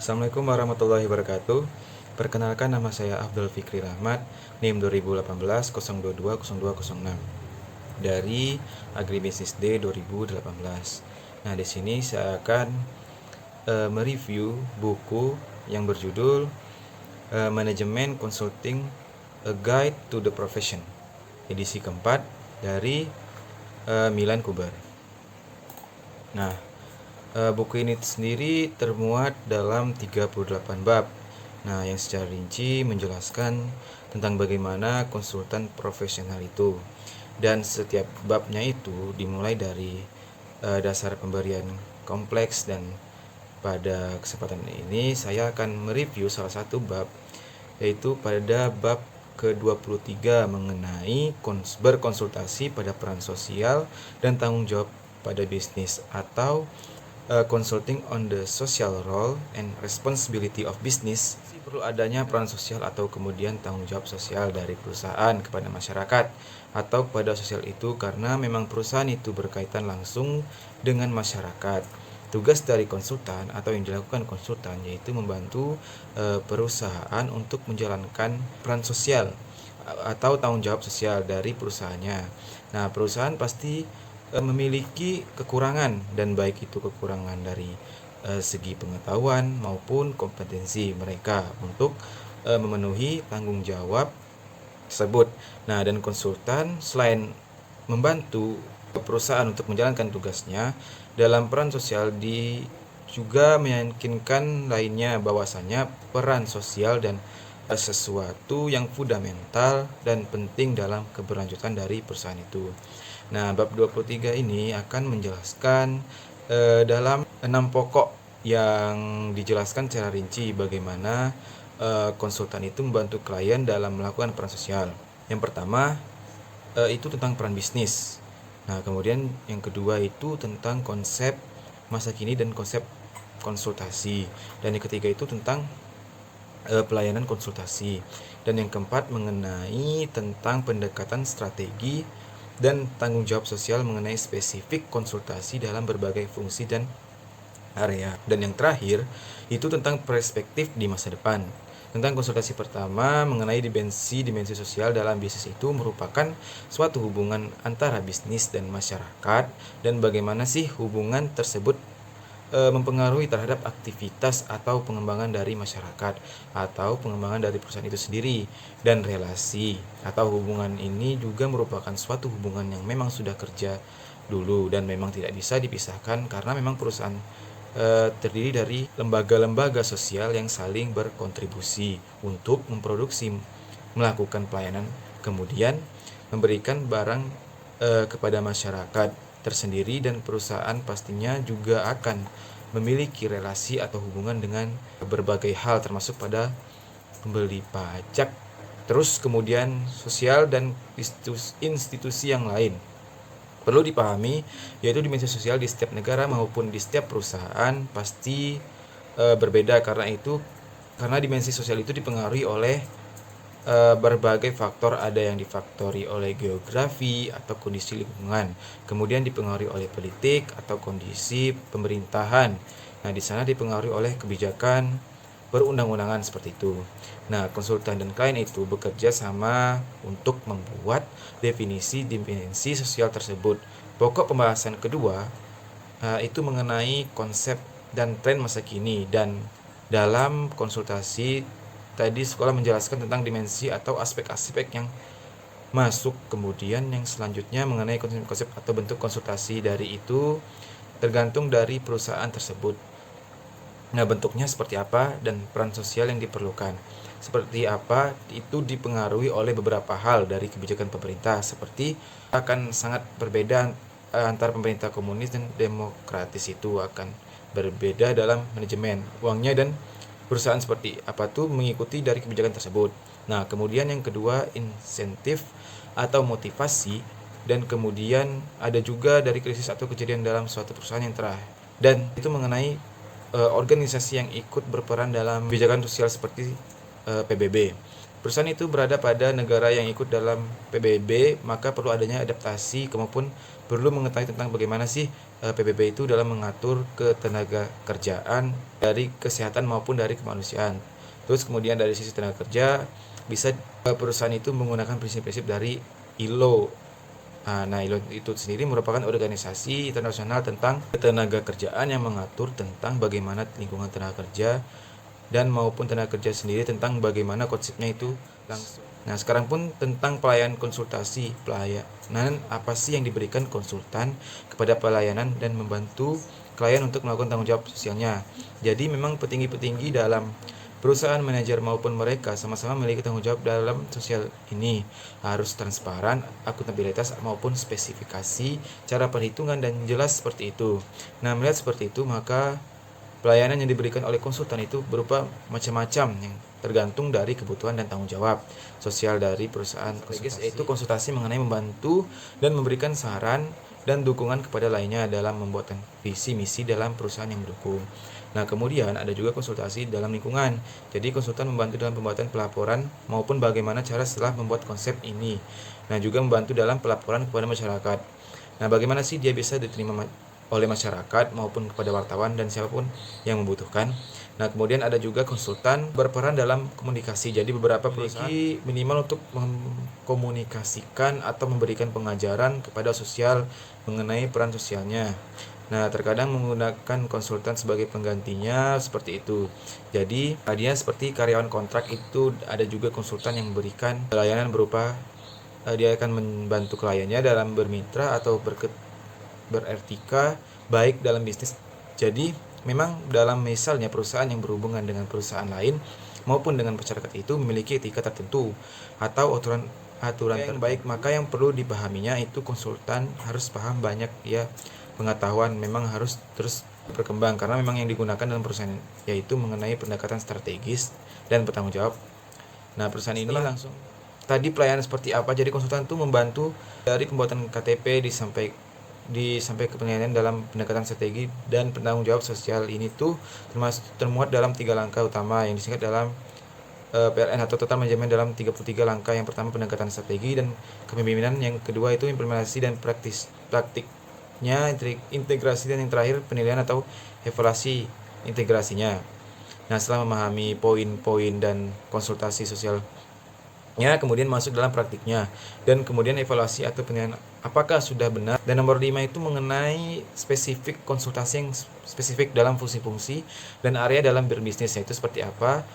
Assalamualaikum warahmatullahi wabarakatuh. Perkenalkan, nama saya Abdul Fikri Rahmat, NIM 2018 022 0206 dari Agribisnis D 2018. Nah, di sini saya akan mereview buku yang berjudul Manajemen Consulting: A Guide to the Profession, edisi keempat dari Milan Kuber. Nah, buku ini sendiri termuat dalam 38 bab. Nah, yang secara rinci menjelaskan tentang bagaimana konsultan profesional itu. Dan setiap babnya itu dimulai dari dasar pemberian kompleks, dan pada kesempatan ini saya akan mereview salah satu bab, yaitu pada bab ke-23 mengenai berkonsultasi pada peran sosial dan tanggung jawab pada bisnis, atau Consulting on the Social Role and Responsibility of Business. Perlu adanya peran sosial atau kemudian tanggung jawab sosial dari perusahaan kepada masyarakat atau kepada sosial itu, karena memang perusahaan itu berkaitan langsung dengan masyarakat. Tugas dari konsultan atau yang dilakukan konsultan yaitu membantu perusahaan untuk menjalankan peran sosial atau tanggung jawab sosial dari perusahaannya. Nah, perusahaan pasti memiliki kekurangan, dan baik itu kekurangan dari segi pengetahuan maupun kompetensi mereka untuk memenuhi tanggung jawab tersebut. Nah, dan konsultan selain membantu perusahaan untuk menjalankan tugasnya dalam peran sosial, juga meyakinkan lainnya bahwasanya peran sosial dan sesuatu yang fundamental dan penting dalam keberlanjutan dari perusahaan itu. Nah, bab 23 ini akan menjelaskan dalam 6 pokok yang dijelaskan secara rinci bagaimana konsultan itu membantu klien dalam melakukan peran sosial. Yang pertama itu tentang peran bisnis. Nah, kemudian yang kedua itu tentang konsep masa kini dan konsep konsultasi. Dan yang ketiga itu tentang pelayanan konsultasi. Dan yang keempat mengenai tentang pendekatan strategi dan tanggung jawab sosial mengenai spesifik konsultasi dalam berbagai fungsi dan area. Dan yang terakhir itu tentang perspektif di masa depan. Tentang konsultasi pertama mengenai dimensi sosial dalam bisnis itu merupakan suatu hubungan antara bisnis dan masyarakat, dan bagaimana sih hubungan tersebut mempengaruhi terhadap aktivitas atau pengembangan dari masyarakat atau pengembangan dari perusahaan itu sendiri. Dan relasi atau hubungan ini juga merupakan suatu hubungan yang memang sudah kerja dulu dan memang tidak bisa dipisahkan, karena memang perusahaan terdiri dari lembaga-lembaga sosial yang saling berkontribusi untuk memproduksi, melakukan pelayanan, kemudian memberikan barang kepada masyarakat tersendiri, dan perusahaan pastinya juga akan memiliki relasi atau hubungan dengan berbagai hal, termasuk pada pembeli pajak, terus kemudian sosial dan institusi yang lain. Perlu dipahami yaitu dimensi sosial di setiap negara maupun di setiap perusahaan pasti berbeda, karena dimensi sosial itu dipengaruhi oleh berbagai faktor. Ada yang difaktori oleh geografi atau kondisi lingkungan, kemudian dipengaruhi oleh politik atau kondisi pemerintahan. Nah, di sana dipengaruhi oleh kebijakan perundang-undangan seperti itu. Nah, konsultan dan klien itu bekerja sama untuk membuat definisi dimensi sosial tersebut. Pokok pembahasan kedua itu mengenai konsep dan tren masa kini. Dan dalam konsultasi tadi sekolah menjelaskan tentang dimensi atau aspek-aspek yang masuk. Kemudian yang selanjutnya mengenai konsep atau bentuk konsultasi, dari itu tergantung dari perusahaan tersebut. Nah, bentuknya seperti apa dan peran sosial yang diperlukan seperti apa itu dipengaruhi oleh beberapa hal dari kebijakan pemerintah, seperti akan sangat berbeda antara pemerintah komunis dan demokratis, itu akan berbeda dalam manajemen uangnya, dan perusahaan seperti apa tuh mengikuti dari kebijakan tersebut. Nah, kemudian yang kedua insentif atau motivasi, dan kemudian ada juga dari krisis atau kejadian dalam suatu perusahaan yang terakhir, dan itu mengenai organisasi yang ikut berperan dalam kebijakan sosial seperti PBB. perusahaan itu berada pada negara yang ikut dalam PBB, maka perlu adanya adaptasi maupun perlu mengetahui tentang bagaimana sih PBB itu dalam mengatur ketenaga kerjaan dari kesehatan maupun dari kemanusiaan. Terus kemudian dari sisi tenaga kerja bisa perusahaan itu menggunakan prinsip-prinsip dari ILO. Nah, ILO itu sendiri merupakan organisasi internasional tentang ketenaga kerjaan yang mengatur tentang bagaimana lingkungan tenaga kerja dan maupun tenaga kerja sendiri tentang bagaimana konsepnya itu langsung. Nah, sekarang pun tentang pelayanan konsultasi. Pelayanan apa sih yang diberikan konsultan kepada pelayanan dan membantu klien untuk melakukan tanggung jawab sosialnya. Jadi memang petinggi-petinggi dalam perusahaan, manajer maupun mereka sama-sama memiliki tanggung jawab dalam sosial ini. Harus transparan, akuntabilitas maupun spesifikasi, cara perhitungan dan jelas seperti itu. Nah, melihat seperti itu maka pelayanan yang diberikan oleh konsultan itu berupa macam-macam yang tergantung dari kebutuhan dan tanggung jawab sosial dari perusahaan strategis, yaitu konsultasi mengenai membantu dan memberikan saran dan dukungan kepada lainnya dalam membuat visi misi dalam perusahaan yang mendukung. Nah, kemudian ada juga konsultasi dalam lingkungan. Jadi konsultan membantu dalam pembuatan pelaporan maupun bagaimana cara setelah membuat konsep ini. Nah, juga membantu dalam pelaporan kepada masyarakat. Nah, bagaimana sih dia bisa diterima oleh masyarakat maupun kepada wartawan dan siapapun yang membutuhkan. Nah, kemudian ada juga konsultan berperan dalam komunikasi. Jadi beberapa perusahaan minimal untuk mengkomunikasikan atau memberikan pengajaran kepada sosial mengenai peran sosialnya. Nah, terkadang menggunakan konsultan sebagai penggantinya seperti itu. Jadi, dia seperti karyawan kontrak itu ada juga konsultan yang memberikan pelayanan berupa dia akan membantu kliennya dalam bermitra atau beretika baik dalam bisnis. Jadi memang dalam misalnya perusahaan yang berhubungan dengan perusahaan lain maupun dengan masyarakat itu memiliki etika tertentu atau aturan yang baik, maka yang perlu dipahaminya itu konsultan harus paham banyak ya, pengetahuan memang harus terus berkembang karena memang yang digunakan dalam perusahaan yaitu mengenai pendekatan strategis dan bertanggung jawab. Nah, perusahaan ini langsung tadi pelayanan seperti apa, jadi konsultan itu membantu dari pembuatan KTP sampai ke penilaian dalam pendekatan strategi dan penanggung jawab sosial. Ini tuh termuat dalam 3 langkah utama yang disingkat dalam PLN atau total manajemen dalam 33 langkah. Yang pertama pendekatan strategi dan kepemimpinan, yang kedua itu implementasi dan praktiknya, integrasi, dan yang terakhir penilaian atau evaluasi integrasinya. Nah, setelah memahami poin-poin dan konsultasi sosial kemudian masuk dalam praktiknya dan kemudian evaluasi atau penilaian apakah sudah benar. Dan nomor 5 itu mengenai spesifik konsultasi yang spesifik dalam fungsi-fungsi dan area dalam berbisnis, yaitu seperti apa.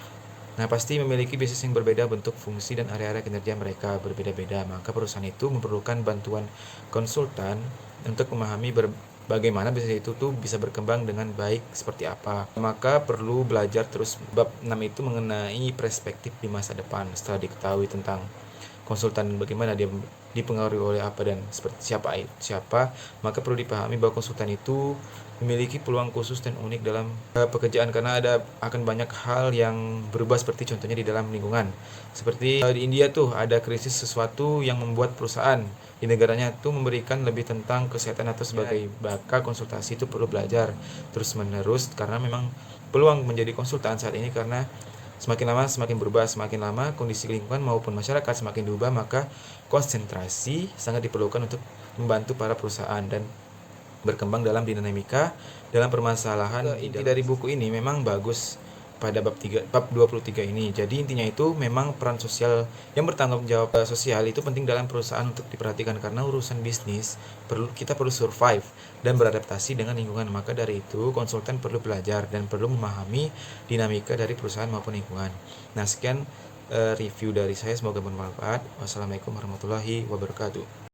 Nah, pasti memiliki bisnis yang berbeda, bentuk fungsi dan area-area kinerja mereka berbeda-beda, maka perusahaan itu memerlukan bantuan konsultan untuk memahami bagaimana bisnis itu tuh bisa berkembang dengan baik seperti apa. Maka perlu belajar terus. Bab 6 itu mengenai perspektif di masa depan. Setelah diketahui tentang konsultan bagaimana dia dipengaruhi oleh apa dan seperti siapa, maka perlu dipahami bahwa konsultan itu memiliki peluang khusus dan unik dalam pekerjaan karena akan banyak hal yang berubah, seperti contohnya di dalam lingkungan. Seperti di India tuh ada krisis sesuatu yang membuat perusahaan di negaranya tuh memberikan lebih tentang kesehatan atau sebagai maka konsultasi itu perlu belajar terus menerus karena memang peluang menjadi konsultan saat ini karena semakin lama semakin berubah, semakin lama kondisi lingkungan maupun masyarakat semakin diubah, maka konsentrasi sangat diperlukan untuk membantu para perusahaan dan berkembang dalam dinamika dalam permasalahan. Inti dari buku ini memang bagus pada bab 23 ini. Jadi intinya itu memang peran sosial yang bertanggung jawab sosial itu penting dalam perusahaan untuk diperhatikan karena urusan bisnis kita perlu survive dan beradaptasi dengan lingkungan. Maka dari itu konsultan perlu belajar dan perlu memahami dinamika dari perusahaan maupun lingkungan. Nah, sekian review dari saya, semoga bermanfaat. Wassalamualaikum warahmatullahi wabarakatuh.